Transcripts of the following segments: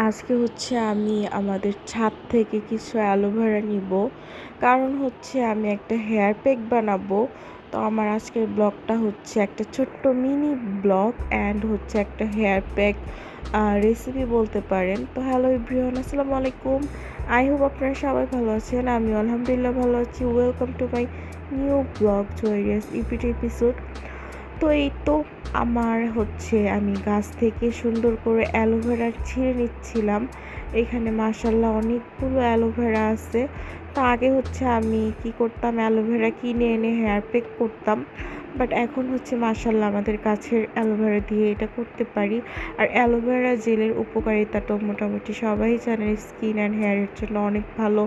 আজকে হচ্ছে আমি আমাদের ছাদ থেকে কিছু অ্যালোভেরা নিব। কারণ হচ্ছে আমি একটা হেয়ার প্যাক বানাবো। তো আমার আজকের ব্লগটা হচ্ছে একটা ছোট্ট মিনি ব্লগ অ্যান্ড হচ্ছে একটা হেয়ার প্যাক রেসিপি বলতে পারেন। তো হ্যালো এভরিওয়ান, আসসালামু আলাইকুম। আই হোপ আপনারা সবাই ভালো আছেন। আমি আলহামদুলিল্লাহ ভালো আছি। Welcome to my new blog জয়েরিয়াস ইপিটি এপিসোড। তো এই তো আমার হচ্ছে আমি গাছ থেকে সুন্দর করে অ্যালোভেরা ছিঁড়ে নিচ্ছিলাম। এখানে মাশাল্লাহ অনেকগুলো অ্যালোভেরা আছে। তো আগে হচ্ছে আমি কি করতাম, অ্যালোভেরা কিনে এনে হেয়ার প্যাক করতাম। বাট এখন হচ্ছে মাশাল্লাহ আমাদের গাছের অ্যালোভেরা দিয়ে এটা করতে পারি। আর অ্যালোভেরা জেলের উপকারিতা তো মোটামুটি সবাই জানেন, স্কিন অ্যান্ড হেয়ারের জন্য অনেক ভালো।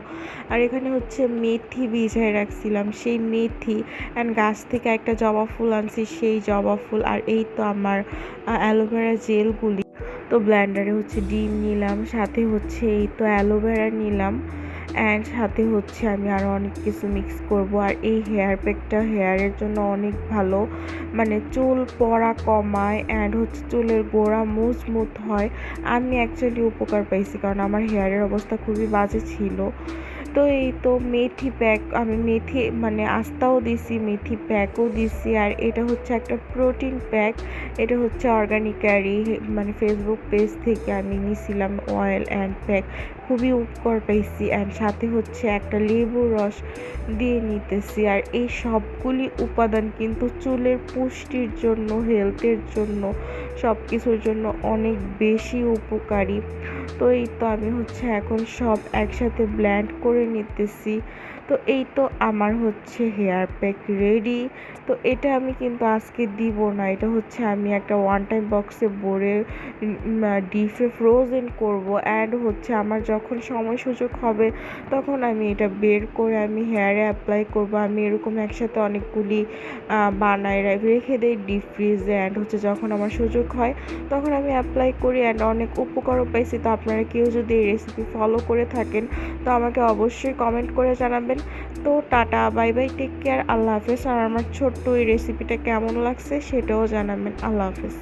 আর এখানে হচ্ছে মেথি ভিজায় রাখছিলাম, সেই মেথি অ্যান্ড গাছ থেকে একটা জবা ফুল আনছি, সেই জবা ফুল। আর এই তো আমার অ্যালোভেরা জেলগুলি। তো ব্লেন্ডারে হচ্ছে ডিম নিলাম, সাথে হচ্ছে এই তো অ্যালোভেরা নিলাম অ্যান্ড সাথে হচ্ছে আমি আরও অনেক কিছু মিক্স করব। আর এই হেয়ার প্যাকটা হেয়ারের জন্য অনেক ভালো, মানে চুল পড়া কমায় অ্যান্ড হচ্ছে চুলের গোড়া স্মুথ হয়। আমি অ্যাকচুয়ালি উপকার পাইছি, কারণ আমার হেয়ারের অবস্থা খুবই বাজে ছিল। তো এই তো মেথি প্যাক, আমি মেথি মানে আস্তাও দিছি, মেথি প্যাকও দিছি। আর এটা হচ্ছে একটা প্রোটিন প্যাক। এটা হচ্ছে অর্গানিকারি মানে ফেসবুক পেজ থেকে আমি নিয়েছিলাম অয়েল অ্যান্ড প্যাক, খুবই উপকার পাইছি। অ্যান্ড সাথে হচ্ছে একটা লেবুর রস দিয়ে নিতেছি। আর এই সবগুলি উপাদান কিন্তু চুলের পুষ্টির জন্য, হেলথের জন্য, সব কিছুর জন্য অনেক বেশি উপকারী। তো এই তো আমি হচ্ছে এখন সব একসাথে ব্লেন্ড করে নিতেছি। তো এই তো আমার হচ্ছে হেয়ার প্যাক রেডি। তো এটা আমি কিন্তু আজকে দিব না, এটা হচ্ছে আমি একটা ওয়ান টাইম বক্সে ভরে ডিপে ফ্রোজেন করব। অ্যান্ড হচ্ছে আমার যখন সময় সুযোগ হবে তখন আমি এটা বের করে আমি হেয়ারে অ্যাপ্লাই করব। আমি এরকম একসাথে অনেকগুলি বানায় রেখে দিই ডিপ ফ্রিজে। অ্যান্ড হচ্ছে যখন আমার সুযোগ হয় তখন আমি অ্যাপ্লাই করি অ্যান্ড অনেক উপকারও পাইছি। তো আপনারা কেউ যদি এই রেসিপি ফলো করে থাকেন তো আমাকে অবশ্যই কমেন্ট করে জানাবেন। তো tata, bye bye, take care, আল্লাহ হাফেজ। আর আমার ছোট্ট এই রেসিপিটা কেমন লাগছে সেটাও জানাবেন। আল্লাহ হাফেজ।